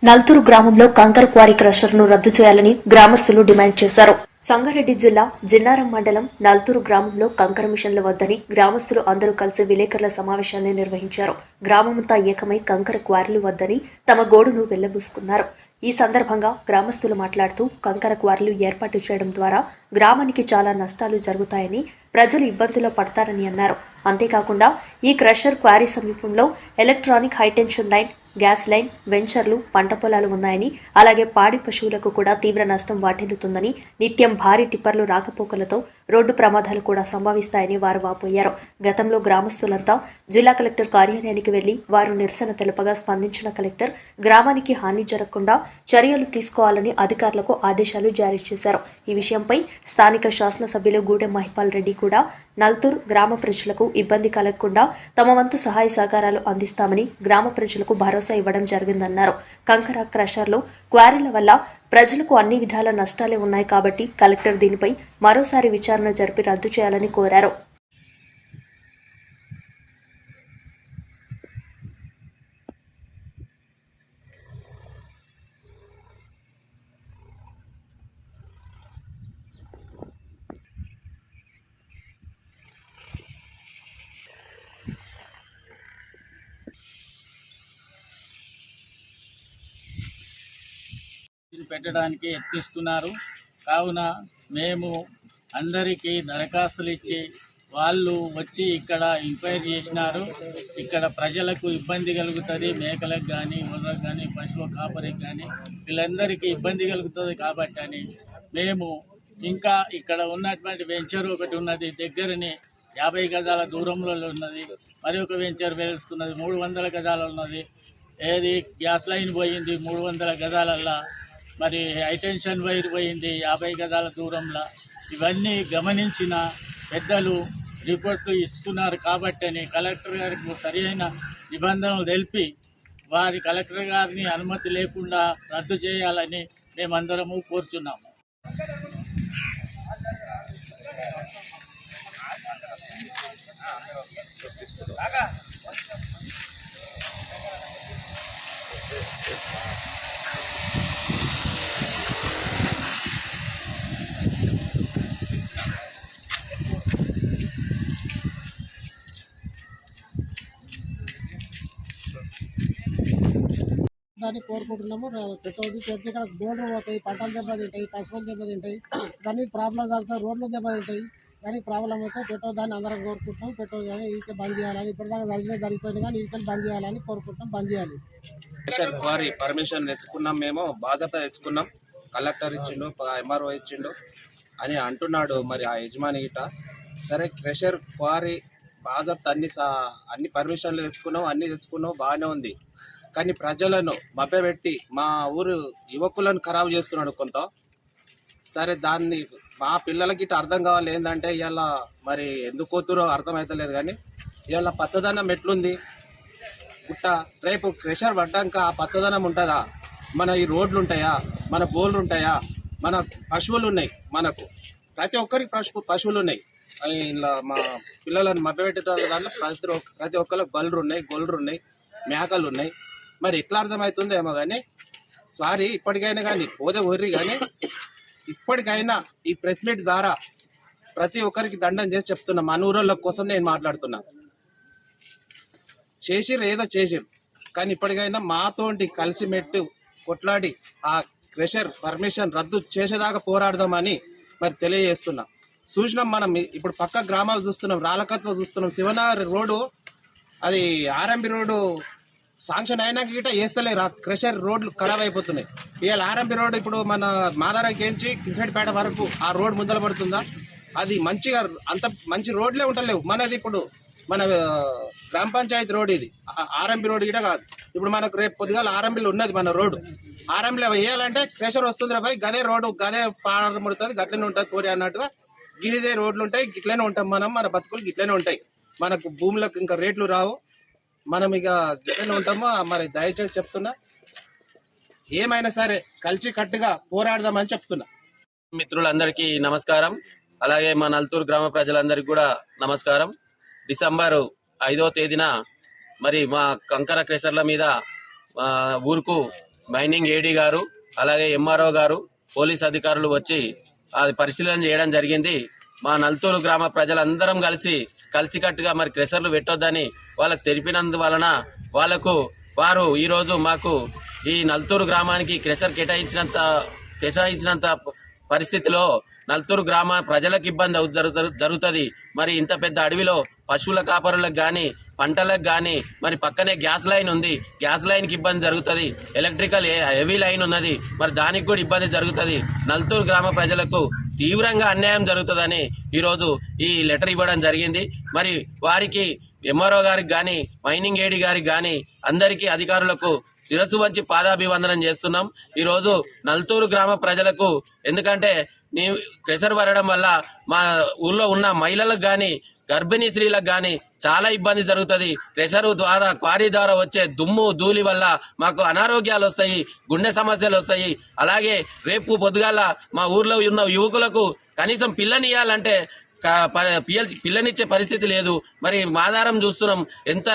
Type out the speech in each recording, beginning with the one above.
నల్తూరు గ్రామంలో కంకర్ క్వారీ క్రషర్ను రద్దు చేయాలని గ్రామస్తులు డిమాండ్ చేశారు. సంగారెడ్డి జిల్లా జిన్నారం మండలం నల్తూరు గ్రామంలో కంకర మిషన్లు వద్దని గ్రామస్తులు అందరూ కలిసి విలేకరుల సమావేశాన్ని నిర్వహించారు. గ్రామమంతా ఏకమై కంకర క్వారీలు వద్దని తమ గోడును వెళ్లబూసుకున్నారు. ఈ సందర్భంగా గ్రామస్తులు మాట్లాడుతూ కంకర క్వారీలు ఏర్పాటు చేయడం ద్వారా గ్రామానికి చాలా నష్టాలు జరుగుతాయని, ప్రజలు ఇబ్బందుల్లో పడతారని అన్నారు. అంతేకాకుండా ఈ క్రషర్ క్వారీ సమీపంలో electronic high tension line, gas line, వెంచర్లు, పంట పొలాలు ఉన్నాయని, అలాగే పాడి పశువులకు కూడా తీవ్ర నష్టం వాటిల్లుతుందని, నిత్యం భారీ టిప్పర్లు రాకపోకలతో రోడ్డు ప్రమాదాలు కూడా సంభవిస్తాయని వారు వాపోయారు. గతంలో గ్రామస్తులంతా జిల్లా కలెక్టర్ కార్యాలయానికి వెళ్లి వారు నిరసన తెలపగా స్పందించిన కలెక్టర్ గ్రామానికి హాని జరగకుండా చర్యలు తీసుకోవాలని అధికారులకు ఆదేశాలు జారీ చేశారు. ఈ విషయంపై స్థానిక శాసనసభ్యులు గూడెం మహిపాల్ రెడ్డి కూడా నల్తూర్ గ్రామ ప్రజలకు ఇబ్బంది కలగకుండా తమ వంతు సహాయ సహకారాలు అందిస్తామని గ్రామ ప్రజలకు భరోసా ఇవ్వడం జరిగిందన్నారు. కంకర క్రషర్లు, క్వారీల వల్ల ప్రజలకు అన్ని విధాల నష్టాలే ఉన్నాయి కాబట్టి కలెక్టర్ దీనిపై మరోసారి విచారణ జరిపి రద్దు చేయాలని కోరారు. పెట్టడానికి యత్నిస్తున్నారు. కావున మేము అందరికీ దరఖాస్తులు ఇచ్చి వాళ్ళు వచ్చి ఇక్కడ ఎంక్వైరీ చేసినారు. ఇక్కడ ప్రజలకు ఇబ్బంది కలుగుతుంది, మేకలకు కానీ, ఊళ్ళకు కానీ, పశువు కాపరికి కానీ వీళ్ళందరికీ ఇబ్బంది కలుగుతుంది కాబట్టి అని మేము ఇంకా ఇక్కడ ఉన్నటువంటి వెంచర్ ఒకటి ఉన్నది, దగ్గరని 50 గజాల దూరంలో ఉన్నది. మరి ఒక వెంచర్ వెలుస్తున్నది 300 గజాలు ఉన్నది. ఏది గ్యాస్ లైన్ పోయింది 300 గజాలల్లా, మరి హైటెన్షన్ వైర్ పోయింది 50 గజాల దూరంలో. ఇవన్నీ గమనించిన పెద్దలు రిపోర్ట్లు ఇస్తున్నారు కాబట్టి అని కలెక్టర్ గారికి సరైన నిబంధనలు తెలిపి వారి కలెక్టర్ గారిని అనుమతి లేకుండా రద్దు చేయాలని మేమందరము కోరుచున్నాము. దాన్ని కోరుకుంటున్నాము. పెట్రోల్ పెడితే ఇక్కడ గోల్డ్ పోతాయి, పంటలు దెబ్బతింటాయి, పశువులు దెబ్బతింటాయి, ఇవన్నీ ప్రాబ్లమ్స్ అవుతాయి, రోడ్లు దెబ్బతింటాయి. కానీ ప్రాబ్లం అయితే పెట్రోల్ దాన్ని అందరం కోరుకుంటాం. పెట్రోల్ కానీ ఇంకే బంద్ చేయాలని, ఇప్పటిదాకా జరిగిపోయింది కానీ ఇంకే బంద్ చేయాలని కోరుకుంటాం. బంద్ చేయాలి. క్వారీ పర్మిషన్ తెచ్చుకున్నాం, మేము బాధ్యత తెచ్చుకున్నాం. కలెక్టర్ ఇచ్చిండు, ఎంఆర్ఓ ఇచ్చిండు అని అంటున్నాడు మరి ఆ యజమాని గిట. సరే, క్రెషర్ క్వారీ బాధ్యత అన్ని పర్మిషన్లు తెచ్చుకున్నాం, అన్ని తెచ్చుకున్నాం, బాగానే ఉంది. కానీ ప్రజలను మభ్యపెట్టి మా ఊరు యువకులను ఖరాబు చేస్తున్నాడు కొంత. సరే, దాన్ని మా పిల్లలకి అర్థం కావాలి ఏంటంటే ఇవాళ మరి ఎందుకు కూతురో అర్థమవుతలేదు. కానీ ఇవాళ పచ్చదనం ఎట్లుంది గుట్ట, రేపు క్రెషర్ పడ్డాక ఆ పచ్చదనం ఉంటుందా? మన ఈ రోడ్లు ఉంటాయా, మన బోర్లు ఉంటాయా, మన పశువులు ఉన్నాయి, మనకు ప్రతి ఒక్కరికి పశువులు ఉన్నాయి. ఇలా మా పిల్లలను మభ్యపెట్టే దాంట్లో ప్రతి ఒక్కరికి బల్లు ఉన్నాయి, గొల్లు ఉన్నాయి, మేకలు ఉన్నాయి. మరి ఎట్లా అర్థమవుతుందో ఏమో కానీ సారీ, ఇప్పటికైనా కానీ పోదే ఊర్రి కానీ ఇప్పటికైనా ఈ ప్రెస్ మీట్ ద్వారా ప్రతి ఒక్కరికి దండం చేసి చెప్తున్నా. మన ఊరోళ్ళ కోసం నేను మాట్లాడుతున్నా. చేసిర్రు ఏదో చేసిర్రు, కానీ ఇప్పటికైనా మాతోటి కలిసి మెట్టు కొట్లాడి ఆ క్రెషర్ పర్మిషన్ రద్దు చేసేదాకా పోరాడదామని మరి తెలియజేస్తున్నా. చూసినాం మనం ఇప్పుడు పక్క గ్రామాలు చూస్తున్నాం, రాళ్ళకత్వ చూస్తున్నాం, శివనగర్ రోడ్డు అది ఆర్ఎంబి రోడ్డు శాంక్షన్ అయినాక గిట వేస్తలేరు. ఆ క్రెషర్ రోడ్లు ఖరాబ్ అయిపోతున్నాయి. ఇవాళ ఆర్ఎంపి రోడ్ ఇప్పుడు మన మాదారాకేంచి కిసిరెడ్డిపేట వరకు ఆ రోడ్ ముందల పడుతుందా? అది మంచిగా అంత మంచి రోడ్లే ఉండలేవు. మనది ఇప్పుడు మన గ్రామ పంచాయతీ రోడ్, ఇది ఆర్ఎంపి రోడ్ గిట కాదు. ఇప్పుడు మనకు రేపు పొద్దుగాల ఆర్ఎంపీలో ఉన్నది మన రోడ్డు. ఆర్ఎంపీలో వేయాలంటే క్రెషర్ వస్తుంది రాబాయి, గదే రోడ్డు గదే పాడముడుతుంది, గట్లనే ఉంటుంది కోరి అన్నట్టుగా గిరిదే రోడ్లు ఉంటాయి. గిట్లనే ఉంటాం మనం, మన బతుకులు గిట్లనే ఉంటాయి. మనకు భూములకు ఇంకా రేట్లు రావు. మనం ఇక గిట్టెలు ఉంటామో మరి దయచేసి చెప్తున్నా, ఏమైనా సరే కలిసి కట్టుగా పోరాడదామని చెప్తున్నా. మిత్రులందరికీ నమస్కారం. అలాగే మా నల్తూరు గ్రామ ప్రజలందరికీ కూడా నమస్కారం. డిసెంబర్ 5వ తేదీన మరి మా కంకర క్రెషర్ల మీద ఊరుకు మైనింగ్ ఏడీ గారు అలాగే ఎంఆర్ఓ గారు పోలీస్ అధికారులు వచ్చి అది పరిశీలన చేయడం జరిగింది. మా నల్తూరు గ్రామ ప్రజలందరం కలిసికట్టుగా మరి క్రెషర్లు పెట్టొద్దని వాళ్ళకు తెలిపినందువలన వారు ఈరోజు మాకు ఈ నల్తూరు గ్రామానికి క్రెషర్ కేటాయించినంత పరిస్థితిలో నల్తూరు గ్రామ ప్రజలకు ఇబ్బంది జరుగుతుంది. మరి ఇంత పెద్ద అడవిలో పశువుల కాపరులకు గాని పంటలకు గాని మరి పక్కనే గ్యాస్ లైన్ ఉంది, గ్యాస్ లైన్ కి ఇబ్బంది జరుగుతుంది. ఎలక్ట్రికల్ హెవీ లైన్ ఉన్నది, మరి దానికి కూడా ఇబ్బంది జరుగుతుంది. నల్తూరు గ్రామ ప్రజలకు తీవ్రంగా అన్యాయం జరుగుతుందని ఈరోజు ఈ లెటర్ ఇవ్వడం జరిగింది. మరి వారికి ఎంఆర్ఓ గారికి గాని మైనింగ్ ఏడీ గారికి గాని అందరికీ అధికారులకు శిరస్సు వంచి పాదాభివందనం చేస్తున్నాం. ఈరోజు నల్తూరు గ్రామ ప్రజలకు ఎందుకంటే క్రెషర్ పడడం వల్ల మా ఊళ్ళో ఉన్న మహిళలకు గాని గర్భిణీ స్త్రీలకు గాని చాలా ఇబ్బంది జరుగుతుంది. క్రెషర్ ద్వారా క్వారీ ద్వారా వచ్చే దుమ్ము ధూళి వల్ల మాకు అనారోగ్యాలు వస్తాయి, గుండె సమస్యలు వస్తాయి. అలాగే రేపు పొద్దుగాల మా ఊర్లో ఉన్న యువకులకు కనీసం పిల్లనియాలంటే పిల్లనిచ్చే పరిస్థితి లేదు. మరి మాదారం చూస్తున్నాం ఎంత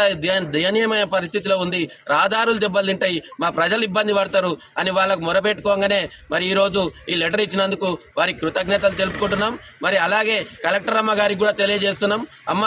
దయనీయమైన పరిస్థితిలో ఉంది. రహదారులు దెబ్బలు తింటాయి, మా ప్రజలు ఇబ్బంది పడతారు అని వాళ్ళకు మొరపెట్టుకోగానే మరి ఈరోజు ఈ లెటర్ ఇచ్చినందుకు వారికి కృతజ్ఞతలు తెలుపుకుంటున్నాం. మరి అలాగే కలెక్టర్ అమ్మ గారికి కూడా తెలియజేస్తున్నాం. అమ్మ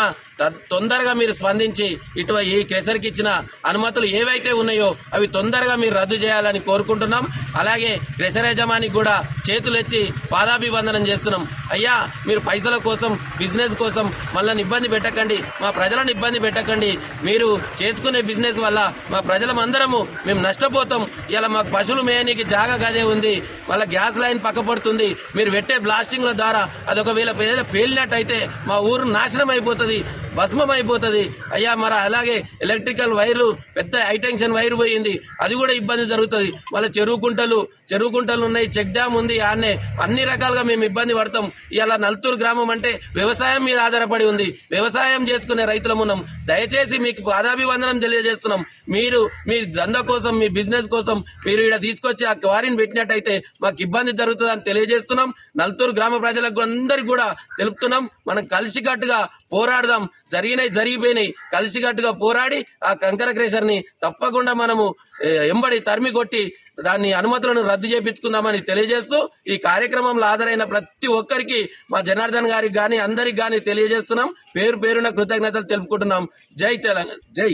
తొందరగా మీరు స్పందించి ఈ క్రెషర్కి ఇచ్చిన అనుమతులు ఏవైతే ఉన్నాయో అవి తొందరగా మీరు రద్దు చేయాలని కోరుకుంటున్నాం. అలాగే క్రెషర్ యజమానికి కూడా చేతులెత్తి పాదాభివందనం చేస్తున్నాం. అయ్యా, మీరు పైసల కోసం బిజినెస్ కోసం మళ్ళీ ఇబ్బంది పెట్టకండి, మా ప్రజలను ఇబ్బంది పెట్టకండి. మీరు చేసుకునే బిజినెస్ వల్ల మా ప్రజలందరము మేము నష్టపోతాం. ఇలా మాకు పశువులు మేయనికి జాగా గదే ఉంది, వాళ్ళ గ్యాస్ లైన్ పక్కపడుతుంది. మీరు పెట్టే బ్లాస్టింగ్ల ద్వారా అదొకవేళ పేలినట్టయితే మా ఊరు నాశనం అయిపోతుంది, భస్మం అయిపోతుంది. అయ్యా, మరి అలాగే ఎలక్ట్రికల్ వైర్లు పెద్ద హైటెన్షన్ వైర్ పోయింది, అది కూడా ఇబ్బంది జరుగుతుంది. మళ్ళీ చెరువు కుంటలు ఉన్నాయి, చెక్ డ్యామ్ ఉంది, ఆన్నే అన్ని రకాలుగా మేము ఇబ్బంది పడతాం. ఇలా నల్తూరు గ్రామం అంటే వ్యవసాయం మీద ఆధారపడి ఉంది, వ్యవసాయం చేసుకునే రైతులం ఉన్నాం. దయచేసి మీకు పాదాభివందనం తెలియజేస్తున్నాం. మీరు మీ దందా కోసం మీ బిజినెస్ కోసం మీరు ఇక్కడ తీసుకొచ్చి ఆ క్వారీని పెట్టినట్టయితే మాకు ఇబ్బంది జరుగుతుందని తెలియజేస్తున్నాం. నల్తూరు గ్రామ ప్రజలకు అందరికీ కూడా తెలుపుతున్నాం, మనం కలిసికట్టుగా పోరాడదాం. జరిగిపోయినాయి, కలిసికట్టుగా పోరాడి ఆ కంకర క్రెషర్ ని తప్పకుండా మనము ఎంబడి తరిమి కొట్టి దాన్ని అనుమతులను రద్దు చేయించుకుందామని తెలియజేస్తూ ఈ కార్యక్రమంలో హాజరైన ప్రతి ఒక్కరికి మా జనార్దన్ గారికి గాని అందరికి గాని తెలియజేస్తున్నాం. పేరున కృతజ్ఞతలు తెలుపుకుంటున్నాం. జై తెలంగాణ, జై.